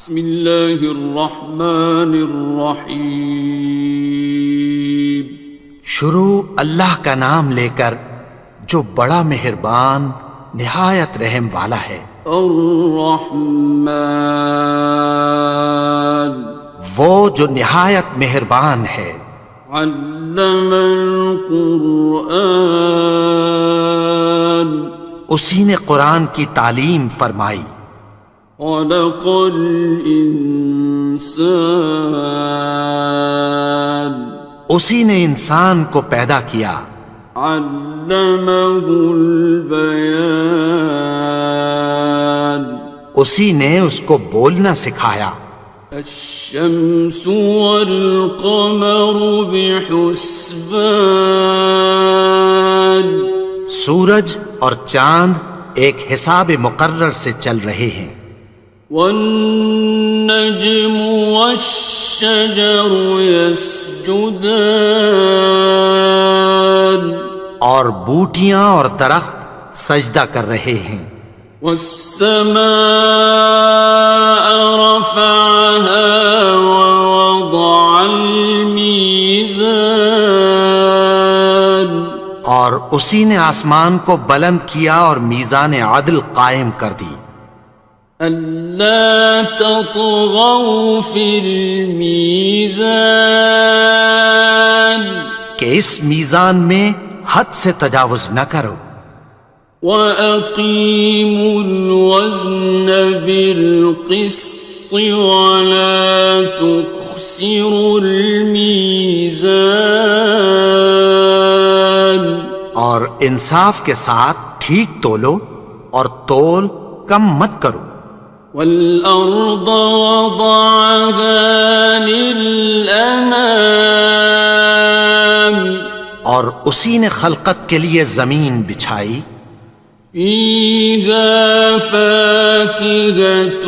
بسم اللہ الرحمن الرحیم۔ شروع اللہ کا نام لے کر جو بڑا مہربان نہایت رحم والا ہے۔ الرحمن، وہ جو نہایت مہربان ہے۔ علم القرآن، اسی نے قرآن کی تعلیم فرمائی۔ خلق الانسان، اسی نے انسان کو پیدا کیا۔ علمہ البیان، اسی نے اس کو بولنا سکھایا۔ الشمس والقمر بحسبان، سورج اور چاند ایک حساب مقرر سے چل رہے ہیں۔ والنجم والشجر يسجدان، اور بوٹیاں اور درخت سجدہ کر رہے ہیں۔ والسماء رفعها ووضع الميزان، اور اسی نے آسمان کو بلند کیا اور میزان عدل قائم کر دی۔ ألا تطغوا في الميزان، کہ اس میزان میں حد سے تجاوز نہ کرو۔ وَأَقِيمُوا الْوَزْنَ بِالْقِسْطِ وَلَا تُخْسِرُوا الْمِيزَانَ، اور انصاف کے ساتھ ٹھیک تولو اور تول کم مت کرو۔ وَالْأَرْضَ وَضَعَهَا لِلْأَنَامِ، اور اسی نے خلقت کے لیے زمین بچھائی۔ فِيهَا فَاكِهَةٌ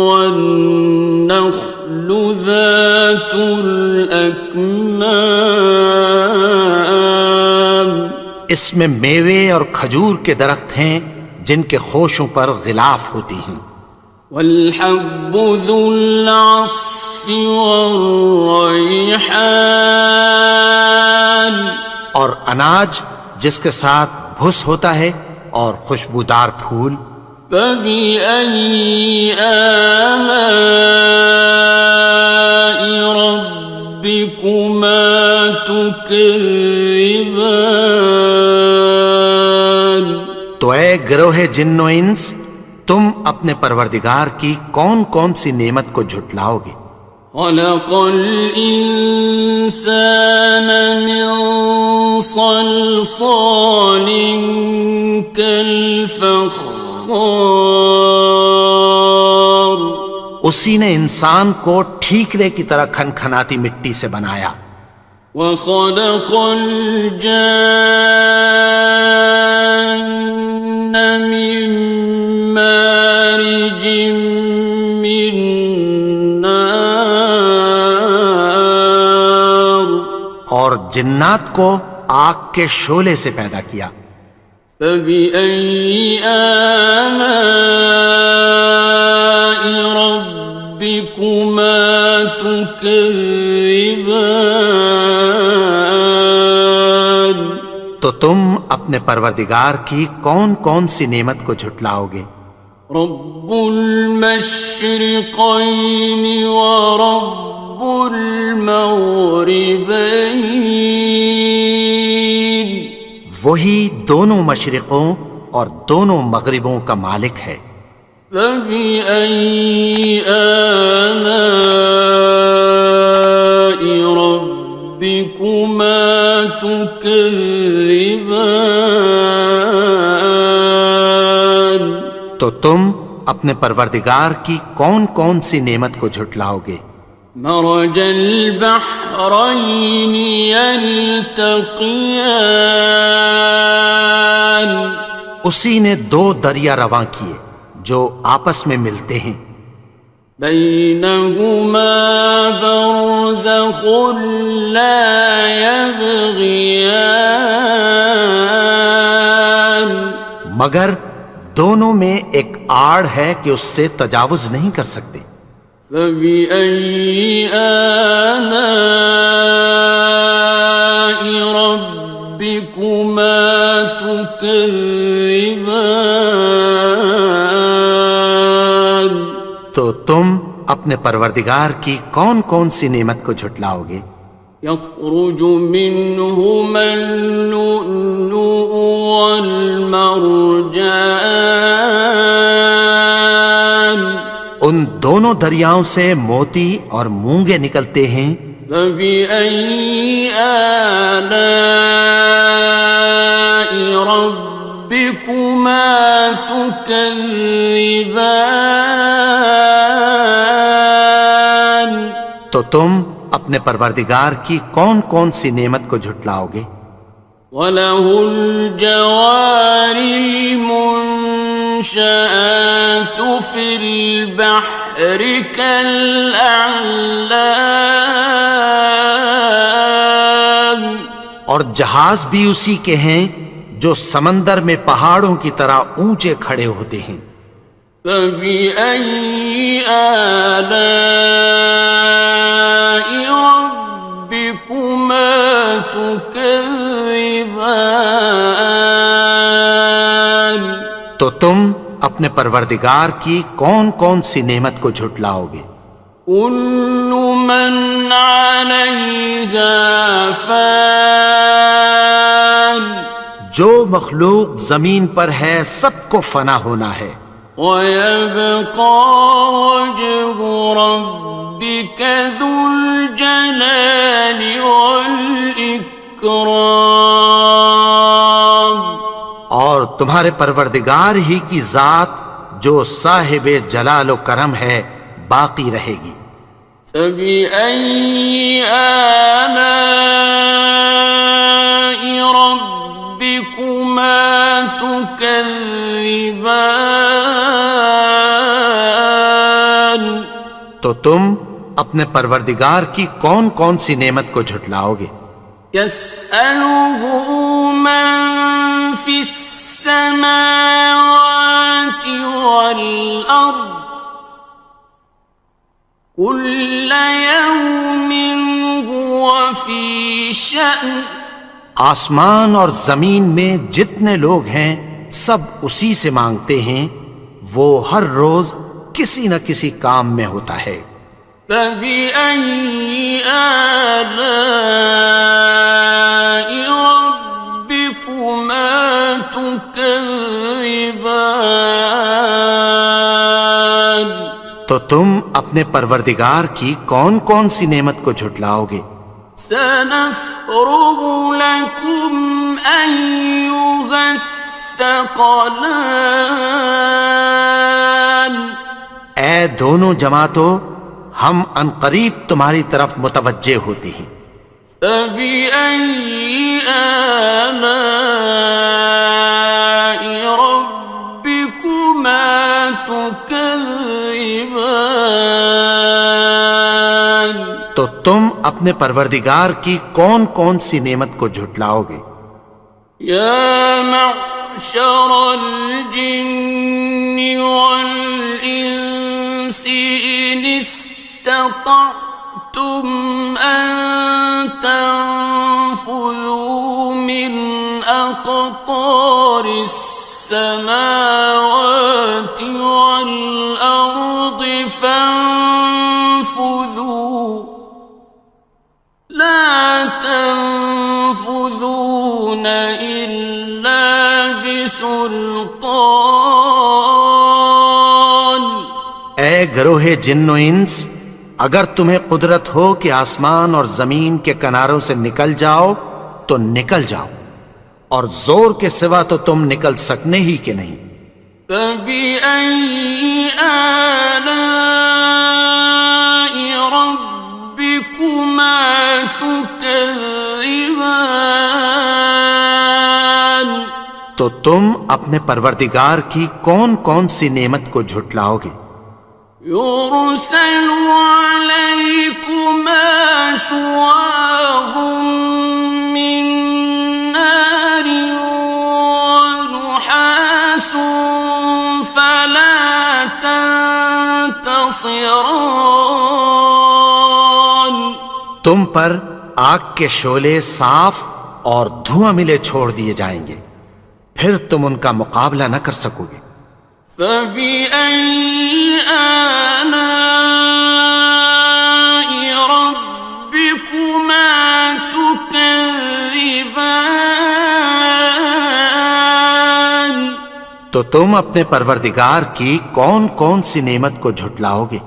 وَالنَّخْلُ ذَاتُ الْأَكْمَامِ، اس میں میوے اور کھجور کے درخت ہیں جن کے خوشوں پر غلاف ہوتی ہیں۔ وَالْحَبُّ ذُو الْعَصْفِ وَالرَّيْحَانِ، اور اناج جس کے ساتھ بھس ہوتا ہے اور خوشبودار پھول۔ فَبِأَيِّ آلَاءِ رَبِّكُمَا تُكَذِّبَانِ، تو اے گروہ جن و انس، تم اپنے پروردگار کی کون کون سی نعمت کو جھٹلاؤ گے؟ خَلَقَ الْإِنسَانَ مِنْ صَلْصَالٍ كَالْفَخَّارِ، اسی نے انسان کو ٹھیکرے کی طرح کھنکھناتی مٹی سے بنایا۔ وَخَلَقَ الْجَانَّ مِن مَّارِجٍ مِّن نَّارٍ، اور جنات کو آگ کے شعلے سے پیدا کیا۔ فَبِأَيِّ آلَاءِ رَبِّكُمَا تُكَذِّبَانِ، تو تم اپنے پروردگار کی کون کون سی نعمت کو جھٹلاؤ گے؟ رب المشرقین ورب المغربین، وہی دونوں مشرقوں اور دونوں مغربوں کا مالک ہے۔ فَبِأَيِّ آلَاءِ رَبِّكُمَا تُكَذِّبَانِ، تو تم اپنے پروردگار کی کون کون سی نعمت کو جھٹلاؤ گے؟ مرج البحرین یلتقیان، اسی نے دو دریا رواں کیے جو آپس میں ملتے ہیں۔ بینہما برزخ لا یبغیان، مگر دونوں میں ایک آڑ ہے کہ اس سے تجاوز نہیں کر سکتے۔ فبأي آلاء ربكما تكذبان؟ تو تم اپنے پروردگار کی کون کون سی نعمت کو جھٹلاؤ گے؟ يخرج منهما اللؤلؤ والمرجان ان دونوں دریاؤں سے موتی اور مونگے نکلتے ہیں۔ فبأي آلاء ربكما تكذبان؟ تو تم اپنے پروردگار کی کون کون سی نعمت کو جھٹلاؤ گے؟ وَلَهُ الْجَوَارِ الْمُنشَآتُ فِي الْبَحْرِ كَالْأَعْلَامِ، اور جہاز بھی اسی کے ہیں جو سمندر میں پہاڑوں کی طرح اونچے کھڑے ہوتے ہیں۔ فَبِأَيِّ آلَاءِ رَبِّكُمَا تُكَذِّبَانِ؟ تو تم اپنے پروردگار کی کون کون سی نعمت کو جھٹلاؤ گے؟ كُلُّ مَنْ عَلَيْهَا فَانٍ، جو مخلوق زمین پر ہے سب کو فنا ہونا ہے۔ وَيَبْقَى وَجْهُ رَبِّكَ ذُو الْجَلَالِ وَالْإِكْرَامِ، اور تمہارے پروردگار ہی کی ذات جو صاحب جلال و کرم ہے باقی رہے گی۔ فَبِأَيِّ آلَاءِ رَبِّكُمَا تُكَذِّبَانِ؟ تو تم اپنے پروردگار کی کون کون سی نعمت کو جھٹلاؤ گے؟ يَسْأَلُهُ مَن فِي السَّمَاوَاتِ وَالْأَرْضِ كُلَّ يَوْمٍ هُوَ فِي شَأْنٍ، آسمان اور زمین میں جتنے لوگ ہیں سب اسی سے مانگتے ہیں، وہ ہر روز کسی نہ کسی کام میں ہوتا ہے۔ فَبِأَيِّ آلَاءِ رَبِّكُمَا تُكَذِّبَانِ؟ تو تم اپنے پروردگار کی کون کون سی نعمت کو جھٹلاؤ گے؟ سَنَفْرُغُ لَكُمْ أَيُّهَ الثَّقَلَانِ؟ اے دونوں جماعتوں، ہم عنقریب تمہاری طرف متوجہ ہوتے ہیں۔ فَبِأَيِّ آلَاءِ رَبِّكُمَا تُكَذِّبَانِ؟ تو تم اپنے پروردگار کی کون کون سی نعمت کو جھٹلاؤ گے؟ يَا مَعْشَرَ الْجِنِّ وَالْإِنسِ إِنِ اسْتَطَعْتُمْ أَن تَنفُذُوا مِنْ أَقْطَارِ السَّمَاوَاتِ وَالْأَرْضِ فَانفُذُوا لَا تَنفُذُونَ إِلَّا بِسُلْطَانٍ۔ اے گروہ جن و انس، اگر تمہیں قدرت ہو کہ آسمان اور زمین کے کناروں سے نکل جاؤ تو نکل جاؤ، اور زور کے سوا تو تم نکل سکنے ہی کہ نہیں۔ فَبِأَيِّ آلَاءِ رَبِّكُمَا تُكَذِّبَانِ؟ تو تم اپنے پروردگار کی کون کون سی نعمت کو جھٹلاؤ گے؟ يُرْسَلُ عَلَيْكُمَا شُوَاظٌ مِّن نَّارٍ وَنُحَاسٌ خصران. تم پر آگ کے شعلے صاف اور دھواں ملے چھوڑ دیے جائیں گے، پھر تم ان کا مقابلہ نہ کر سکو گے۔ فبأي آلاء ربكما تكذبان. تو تم اپنے پروردگار کی کون کون سی نعمت کو جھٹلاؤ گے؟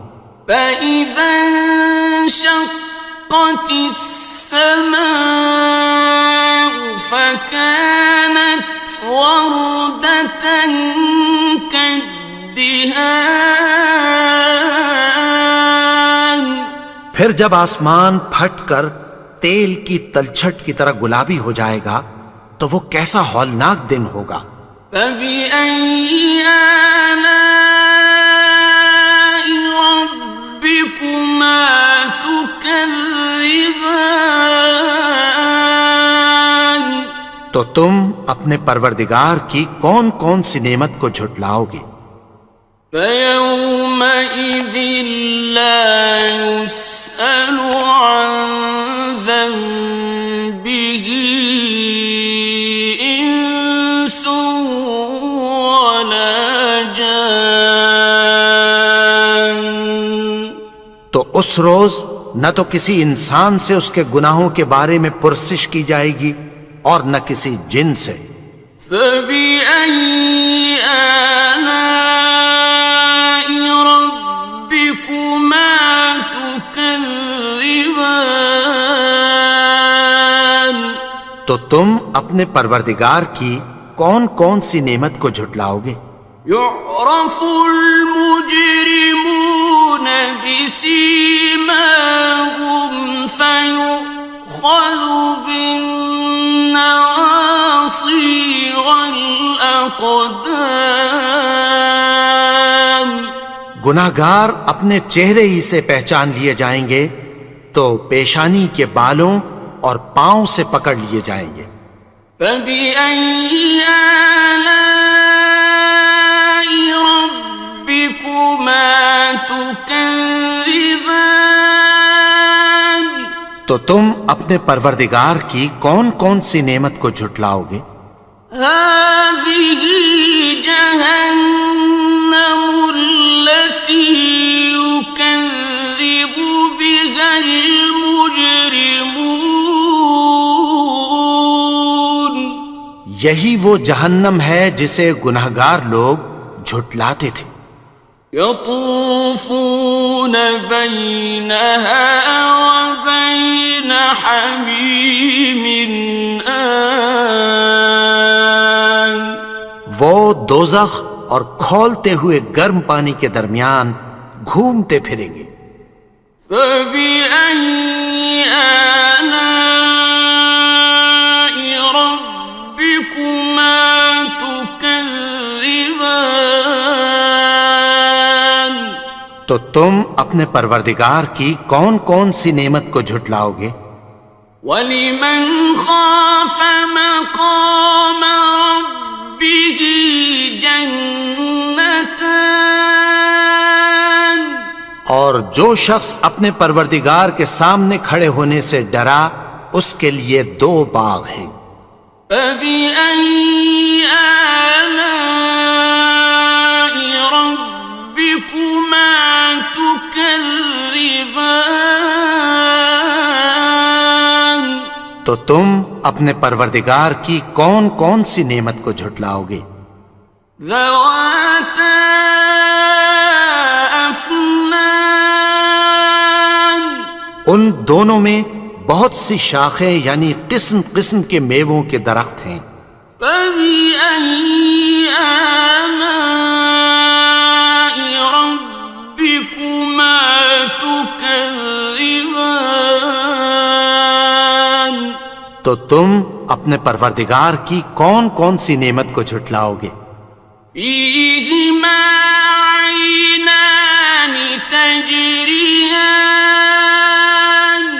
فإذا انشقت السماء فكانت وردة كالدهان. پھر جب آسمان پھٹ کر تیل کی تلچھٹ کی طرح گلابی ہو جائے گا تو وہ کیسا ہولناک دن ہوگا۔ فبأي آلاء ربكما تكذبان. تو تم اپنے پروردگار کی کون کون سی نعمت کو جھٹلاؤ گے؟ فيومئذ لا يسأل عن ذنبه إنس ولا جان. تو اس روز نہ تو کسی انسان سے اس کے گناہوں کے بارے میں پرسش کی جائے گی اور نہ کسی جن سے۔ فبأي آلاء ربكما تكذبان. تو تم اپنے پروردگار کی کون کون سی نعمت کو جھٹلاؤ گے؟ يعرف المجرمون بسيماهم فيؤخذ بالنواصي والأقدام. گناہگار اپنے چہرے ہی سے پہچان لیے جائیں گے تو پیشانی کے بالوں اور پاؤں سے پکڑ لیے جائیں گے۔ فبأي آلاء ربكما تكذبان. تو تم اپنے پروردگار کی کون کون سی نعمت کو جھٹلاؤ گے؟ هذه جهنم التي يكذب بها المجرمون. یہی وہ جہنم ہے جسے گناہگار لوگ جھٹلاتے تھے۔ يطوفون بينها وبين حميم آن. وہ دوزخ اور کھولتے ہوئے گرم پانی کے درمیان گھومتے پھریں گے۔ فبأي آلاء ربكما تكذبان. تو تم اپنے پروردگار کی کون کون سی نعمت کو جھٹلاؤ گے؟ وَلِمَنْ خَافَ مَقَامَ رَبِّهِ جَنَّتَانِ. اور جو شخص اپنے پروردگار کے سامنے کھڑے ہونے سے ڈرا اس کے لیے دو باغ ہیں۔ فَبِأَيِّ آلَاءِ رَبِّكُمَا تُكَذِّبَانِ. تو تم اپنے پروردگار کی کون کون سی نعمت کو جھٹلاؤ گے؟ ذَوَاتَا أَفْنَانٍ. ان دونوں میں بہت سی شاخیں یعنی قسم قسم کے میووں کے درخت ہیں۔ فَبِأَيِّ آلَاءِ رَبِّكُمَا تُكَذِّبَانِ. تو تم اپنے پروردگار کی کون کون سی نعمت کو جھٹلاؤ گے؟ فِيهِمَا عَيْنَانِ تَجْرِيَانِ.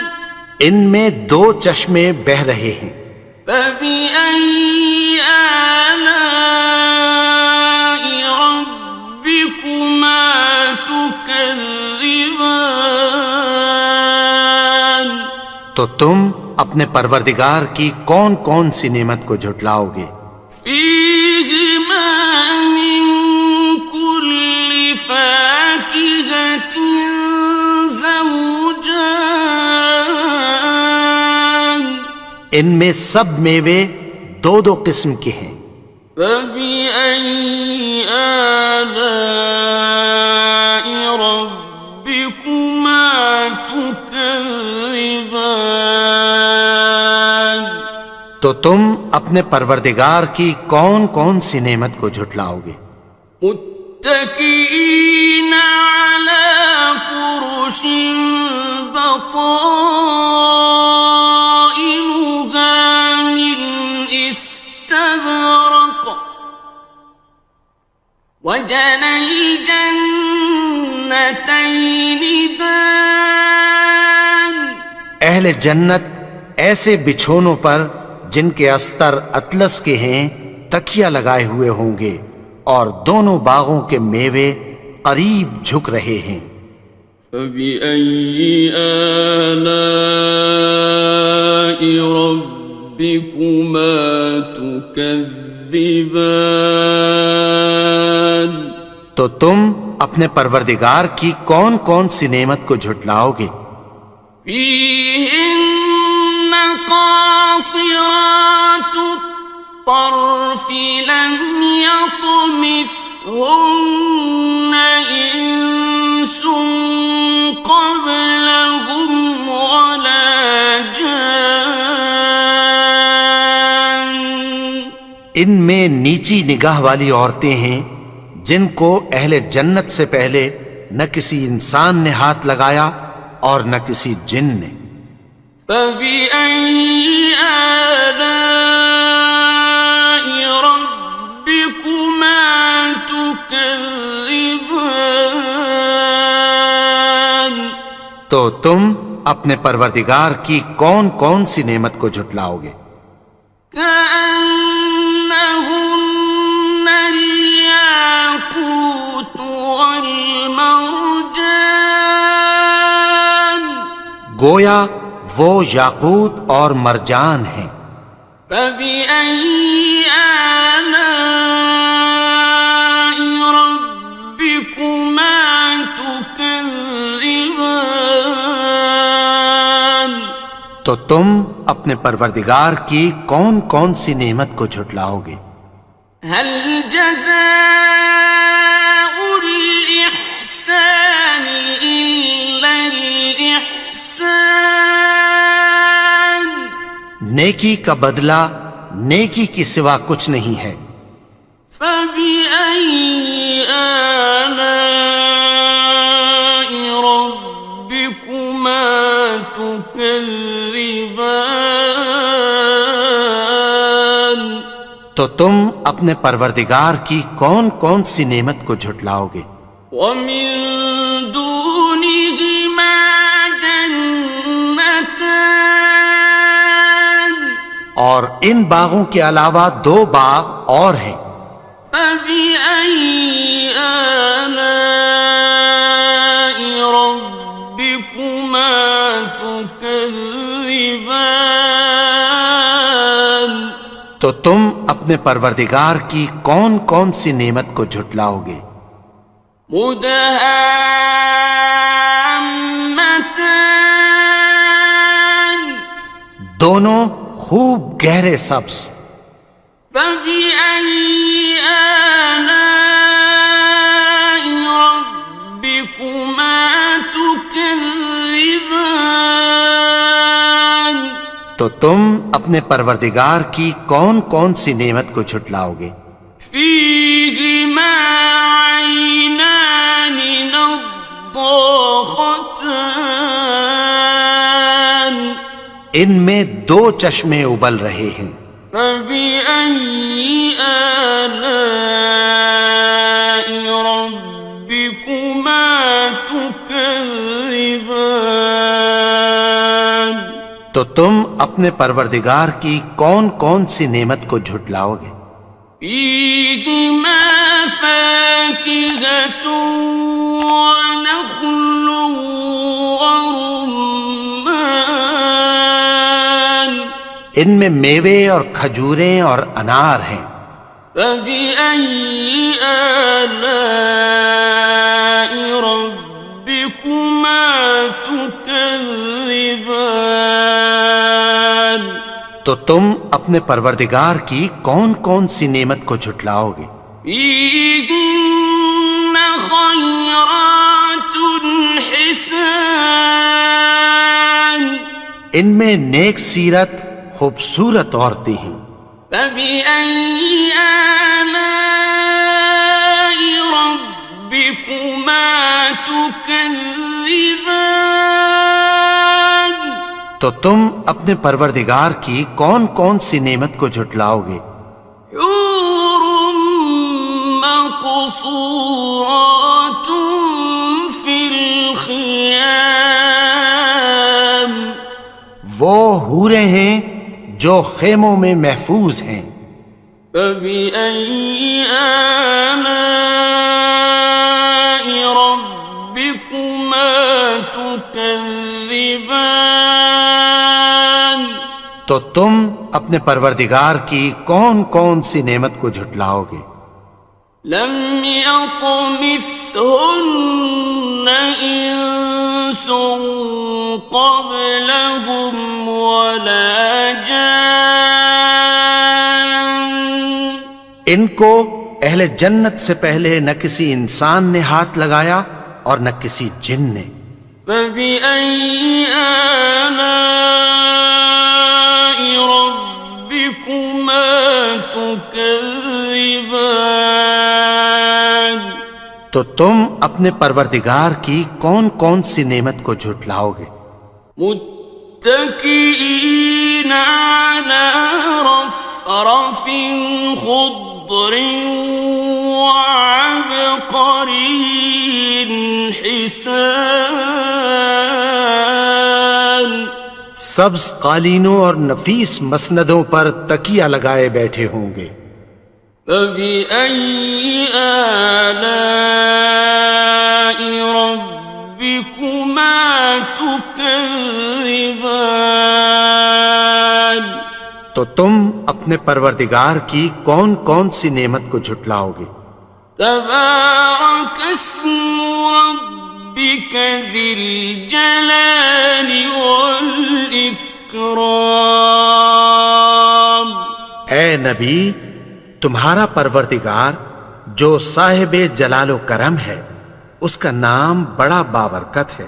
ان میں دو چشمے بہہ رہے ہیں۔ فَبِأَيِّ آلَاءِ رَبِّكُمَا تُكَذِّبَانِ. تكذبان تو تم اپنے پروردگار کی کون کون سی نعمت کو جھٹلاؤ گے؟ فيهما من كل فاكهة زوجان ان میں سب میوے دو دو قسم کے ہیں۔ فبأي آلاء ربكما تكذبان تو تم اپنے پروردگار کی کون کون سی نعمت کو جھٹلاؤ گے؟ متكئين على فرش بطائنها من استبرق وجنى الجنتين دان اہل جنت ایسے بچھونوں پر جن کے استر اطلس کے ہیں تکیہ لگائے ہوئے ہوں گے، اور دونوں باغوں کے میوے قریب جھک رہے ہیں۔ فبأي آلاء ربكما تكذبان تو تم اپنے پروردگار کی کون کون سی نعمت کو جھٹلاؤ گے؟ فيهن قاصرات الطرف لم يطمثهن إنس قبلهم ولا جان ان میں نیچی نگاہ والی عورتیں ہیں جن کو اہل جنت سے پہلے نہ کسی انسان نے ہاتھ لگایا اور نہ کسی جن نے۔ فبأي آلاء ربكما تكذبان تو تم اپنے پروردگار کی کون کون سی نعمت کو جھٹلاؤ گے؟ كأنهن الياقوت والمرجان گویا وہ یاقوت اور مرجان ہیں۔ فبأي آلاء ربكما تكذبان تو تم اپنے پروردگار کی کون کون سی نعمت کو جھٹلاؤ گے؟ هل جزاء الإحسان إلا الإحسان نیکی کا بدلہ نیکی کی سوا کچھ نہیں ہے۔ فبأي آلاء ربكما تكذبان تو تم اپنے پروردگار کی کون کون سی نعمت کو جھٹلاؤ گے؟ ومن دونهما جنتان اور ان باغوں کے علاوہ دو باغ اور ہیں۔ فبأي آلاء ربكما تكذبان تو تم اپنے پروردگار کی کون کون سی نعمت کو جھٹلاؤ گے؟ مدهامتان دونوں خوب گہرے سبز۔ فبأي آلاء ربكما تكذبان تو تم اپنے پروردگار کی کون کون سی نعمت کو جھٹلاؤ گے؟ فيهما عينان نضاختان ان میں دو چشمے ابل رہے ہیں۔ فبأي آلاء ربكما تكذبان تو تم اپنے پروردگار کی کون کون سی نعمت کو جھٹلاؤ گے؟ فيهما فاكهة ونخل ورمان ان میں میوے اور کھجوریں اور انار ہیں. فبأي آلاء ربكما تكذبان تو تم اپنے پروردگار کی کون کون سی نعمت کو جھٹلاؤ گے؟ فيهن خيرات حسان ان میں نیک سیرت خوبصورت عورتیں ہیں. فبأي آلاء ربكما تكذبان تو تم اپنے پروردگار کی کون کون سی نعمت کو جھٹلاؤ گے؟ حور مقصورات في الخيام وہ حوریں ہیں جو خیموں میں محفوظ ہیں. فبأي آلاء ربكما تكذبان تو تم اپنے پروردگار کی کون کون سی نعمت کو جھٹلاؤ گے؟ لم يطمثهن إنس قبلهم ولا جان ان کو اہل جنت سے پہلے نہ کسی انسان نے ہاتھ لگایا اور نہ کسی جن نے. فبأي آلاء ربكما تكذبان تو تم اپنے پروردگار کی کون کون سی نعمت کو جھٹلاؤ گے؟ متكئين على رفرف خضر وعبقري حسان سبز قالینوں اور نفیس مسندوں پر تکیہ لگائے بیٹھے ہوں گے. فبأي آلاء ربكما تكذبان تو تم اپنے پروردگار کی کون کون سی نعمت کو جھٹلاؤ گے؟ تبارك اسم ربك ذي الجلال والإكرام اے نبی، تمہارا پروردگار جو صاحب جلال و کرم ہے، اس کا نام بڑا بابرکت ہے.